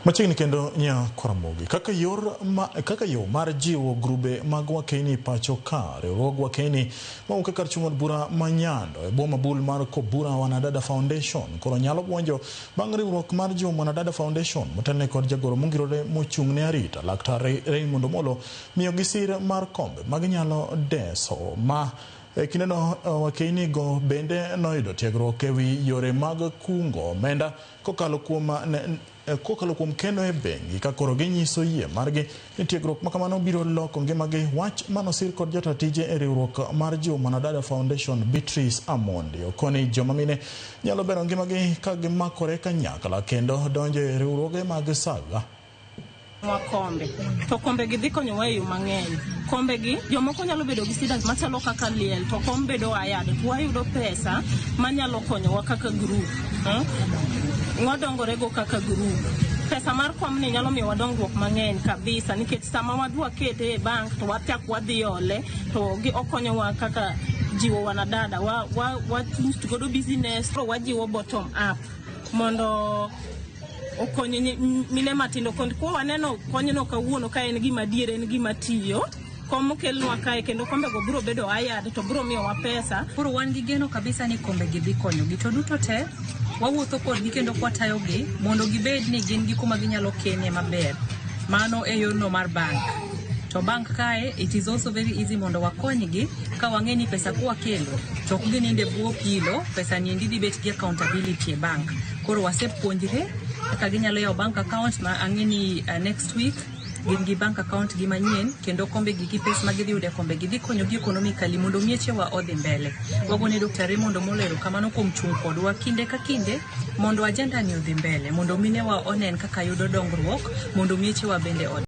Machiegni kendo nya Karamogi kaka yo mar jiwo grube mag wakeni pacho ka riwruog wakeni mauke kar chung'od bura manyando e boma bul mar Kobura Wanadada Foundation koro nyalo buonjo bang' riwruok mar jo Wanadada Foundation motelne kod jagoro mongirore mochung'ne arita Laktar Raymond Omolo miyo gi sir mar kombe mag nyalo deso ma kineno wakeni go bende noyudo tiegruok ewi yore mag kungo omenda kokalo kuom keno e bengi ka koro ginyiso yie margi ni tiegruok makamano biro loko ngimagi, wach manosir kod jatije e riwruok mar jo Wanadada Foundation Beatrice Amondi okoni joma mine nyalo bero ngimagi ka gimakore kanyakla kendo donjo e riwruoge mag saga. Kombe to kombe gi dhi konyo wa e yo mang'eny. Kombe gi jomoko nyalo bedo gi sidas machalo kaka liel to kombe bedo ayad to wayudo pesa manyalo konyowa kaka group. Wadongore go kaka group. Pesa mar komni nyalo miyo wadongruok mang'eny kabisa nikech sama wadwa kete e bank to wachak wadhi ole to gi okonyowa kaka jiwo wanadada wa godo business to wajiwo bottom up mondo okonye mine matindo kwa waneno konyno kawuono ka en gima diere en gima tiyo komo kelnwa kae kendo kombe go biro bedo ayad to biro miyo wa pesa. Koro wan gi geno kabisa ni kombe gi dhi konyo gi to duto te wawuotho kodgi kendo kwatayo gi mondo gibed ni gin gi kuma ginyalo kene maber mano e yorno mar bank. To bank kae it is also very easy mondo wakonygi ka wang'eni pesa kwa kelo to ok gininde buo kilo pesa ni ndi bet gi accountability e bank. Koro wasepuonjre kaka ginyalo yawo bank account ma ang'eni next week gin gi bank account gi manyien kendo kombe gi pesa ma gidhi yude kombe gi dhi konyo gi economically mondo miechewa odhi mbele. Wagone Dr. Raymond Omolo kamano kuom chung' kodwa kinde ka kinde mondo ajenda ni odhi mbele mondo minewa onen kaka yudo dongruok mondo miechewa bende odhi